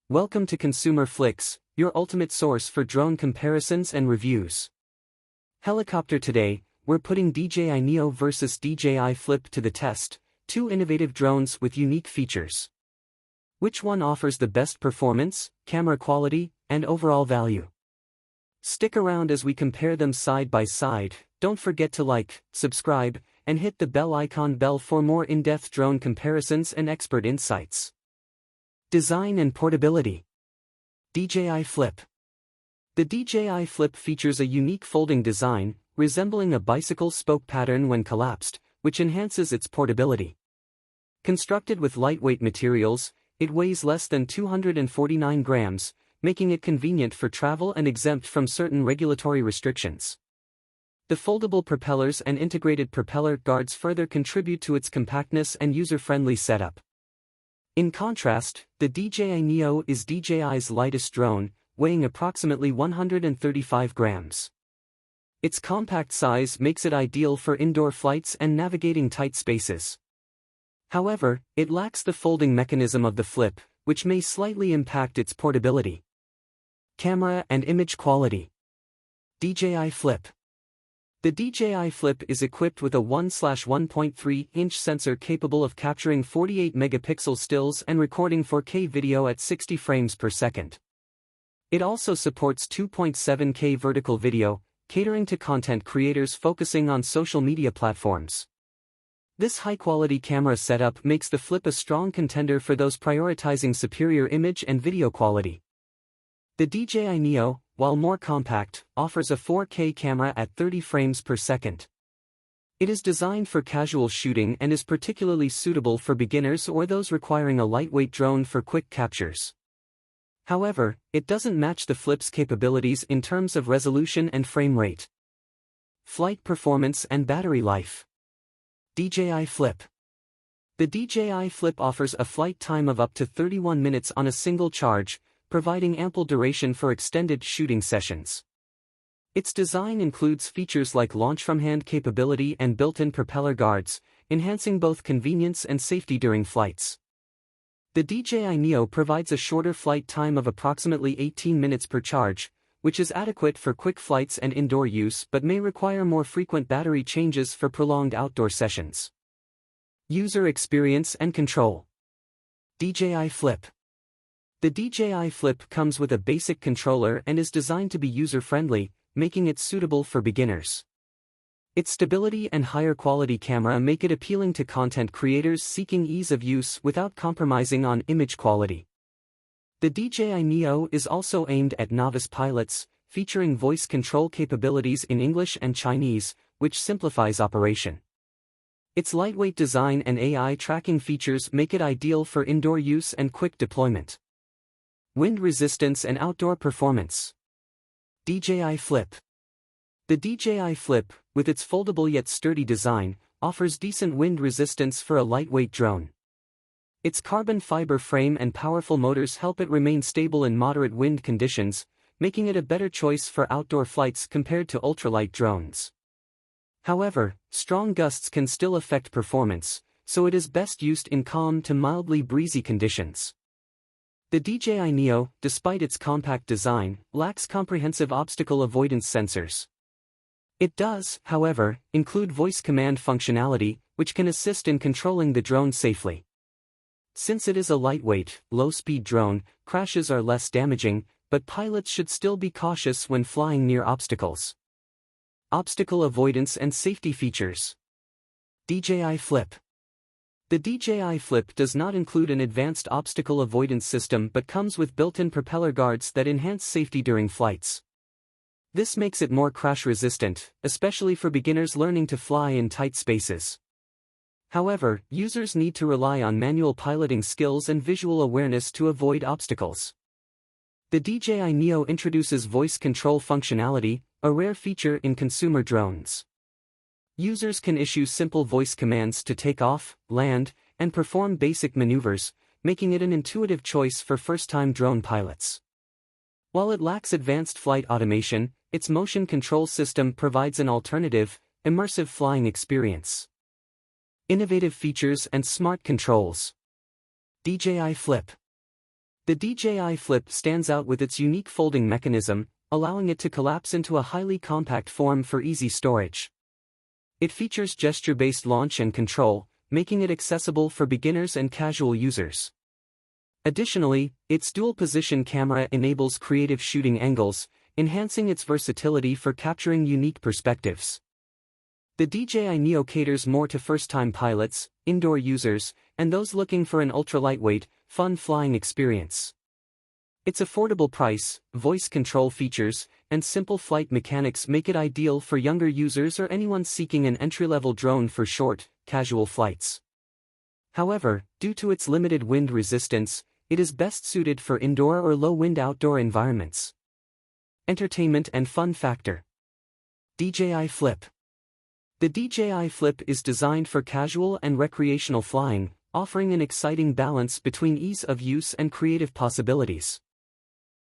Welcome to Consumer Flix, your ultimate source for drone comparisons and reviews. Helicopter. Today, we're putting DJI Neo versus DJI Flip to the test, two innovative drones with unique features. Which one offers the best performance, camera quality, and overall value? Stick around as we compare them side by side. Don't forget to like, subscribe, and hit the bell icon for more in-depth drone comparisons and expert insights. Design and portability. DJI Flip. The DJI Flip features a unique folding design, resembling a bicycle spoke pattern when collapsed, which enhances its portability. Constructed with lightweight materials, it weighs less than 249 grams, making it convenient for travel and exempt from certain regulatory restrictions. The foldable propellers and integrated propeller guards further contribute to its compactness and user-friendly setup. In contrast, the DJI Neo is DJI's lightest drone, weighing approximately 135 grams. Its compact size makes it ideal for indoor flights and navigating tight spaces. However, it lacks the folding mechanism of the Flip, which may slightly impact its portability. Camera and image quality. DJI Flip. The DJI Flip is equipped with a 1/1.3-inch sensor capable of capturing 48-megapixel stills and recording 4K video at 60 frames per second. It also supports 2.7K vertical video, catering to content creators focusing on social media platforms. This high-quality camera setup makes the Flip a strong contender for those prioritizing superior image and video quality. The DJI Neo, while more compact, offers a 4K camera at 30 frames per second. It is designed for casual shooting and is particularly suitable for beginners or those requiring a lightweight drone for quick captures. However, it doesn't match the Flip's capabilities in terms of resolution and frame rate. Flight performance and battery life. DJI Flip. The DJI Flip offers a flight time of up to 31 minutes on a single charge, providing ample duration for extended shooting sessions. Its design includes features like launch-from-hand capability and built-in propeller guards, enhancing both convenience and safety during flights. The DJI Neo provides a shorter flight time of approximately 18 minutes per charge, which is adequate for quick flights and indoor use but may require more frequent battery changes for prolonged outdoor sessions. User experience and control. DJI Flip. The DJI Flip comes with a basic controller and is designed to be user-friendly, making it suitable for beginners. Its stability and higher quality camera make it appealing to content creators seeking ease of use without compromising on image quality. The DJI Neo is also aimed at novice pilots, featuring voice control capabilities in English and Chinese, which simplifies operation. Its lightweight design and AI tracking features make it ideal for indoor use and quick deployment. Wind resistance and outdoor performance. DJI Flip. The DJI Flip, with its foldable yet sturdy design, offers decent wind resistance for a lightweight drone. Its carbon fiber frame and powerful motors help it remain stable in moderate wind conditions, making it a better choice for outdoor flights compared to ultralight drones. However, strong gusts can still affect performance, so it is best used in calm to mildly breezy conditions. The DJI Neo, despite its compact design, lacks comprehensive obstacle avoidance sensors. It does, however, include voice command functionality, which can assist in controlling the drone safely. Since it is a lightweight, low-speed drone, crashes are less damaging, but pilots should still be cautious when flying near obstacles. Obstacle avoidance and safety features. DJI Flip. The DJI Flip does not include an advanced obstacle avoidance system but comes with built-in propeller guards that enhance safety during flights. This makes it more crash-resistant, especially for beginners learning to fly in tight spaces. However, users need to rely on manual piloting skills and visual awareness to avoid obstacles. The DJI Neo introduces voice control functionality, a rare feature in consumer drones. Users can issue simple voice commands to take off, land, and perform basic maneuvers, making it an intuitive choice for first-time drone pilots. While it lacks advanced flight automation, its motion control system provides an alternative, immersive flying experience. Innovative features and smart controls. DJI Flip. The DJI Flip stands out with its unique folding mechanism, allowing it to collapse into a highly compact form for easy storage. It features gesture-based launch and control, making it accessible for beginners and casual users. Additionally, its dual-position camera enables creative shooting angles, enhancing its versatility for capturing unique perspectives. The DJI Neo caters more to first-time pilots, indoor users, and those looking for an ultra-lightweight, fun flying experience. Its affordable price, voice control features, and simple flight mechanics make it ideal for younger users or anyone seeking an entry-level drone for short, casual flights. However, due to its limited wind resistance, it is best suited for indoor or low-wind outdoor environments. Entertainment and fun factor. DJI Flip. The DJI Flip is designed for casual and recreational flying, offering an exciting balance between ease of use and creative possibilities.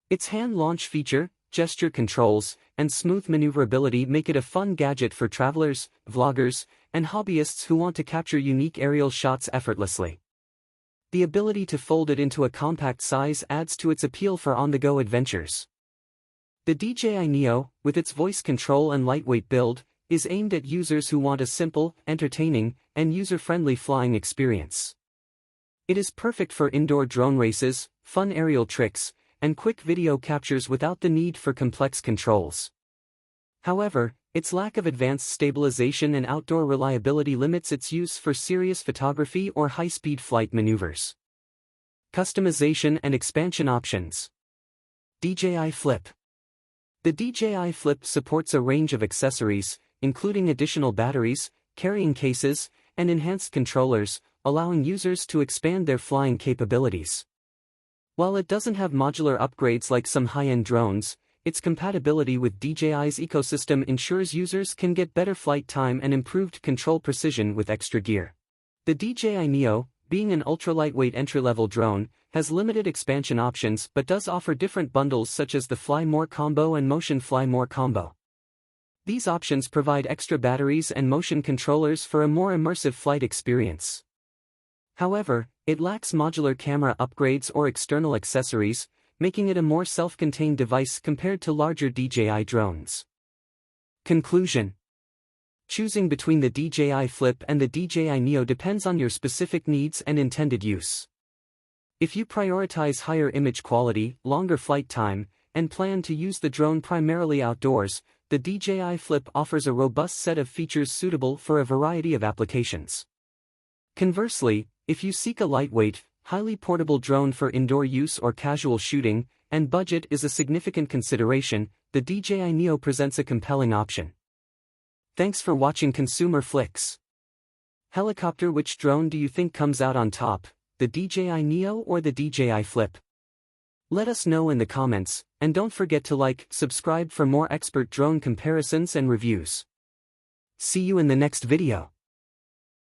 Its hand launch feature, gesture controls, and smooth maneuverability make it a fun gadget for travelers, vloggers, and hobbyists who want to capture unique aerial shots effortlessly. The ability to fold it into a compact size adds to its appeal for on-the-go adventures. The DJI Neo, with its voice control and lightweight build, is aimed at users who want a simple, entertaining, and user-friendly flying experience. It is perfect for indoor drone races, fun aerial tricks, and quick video captures without the need for complex controls. However, its lack of advanced stabilization and outdoor reliability limits its use for serious photography or high-speed flight maneuvers. Customization and expansion options. DJI Flip. The DJI Flip supports a range of accessories, including additional batteries, carrying cases, and enhanced controllers, allowing users to expand their flying capabilities. While it doesn't have modular upgrades like some high-end drones, its compatibility with DJI's ecosystem ensures users can get better flight time and improved control precision with extra gear. The DJI Neo, being an ultra-lightweight entry-level drone, has limited expansion options but does offer different bundles such as the Fly More Combo and Motion Fly More Combo. These options provide extra batteries and motion controllers for a more immersive flight experience. However, it lacks modular camera upgrades or external accessories, making it a more self-contained device compared to larger DJI drones. Conclusion. Choosing between the DJI Flip and the DJI Neo depends on your specific needs and intended use. If you prioritize higher image quality, longer flight time, and plan to use the drone primarily outdoors, the DJI Flip offers a robust set of features suitable for a variety of applications. Conversely, if you seek a lightweight, highly portable drone for indoor use or casual shooting, and budget is a significant consideration, the DJI Neo presents a compelling option. Thanks for watching Consumer Flix. Helicopter: which drone do you think comes out on top, the DJI Neo or the DJI Flip? Let us know in the comments, and don't forget to like, subscribe for more expert drone comparisons and reviews. See you in the next video.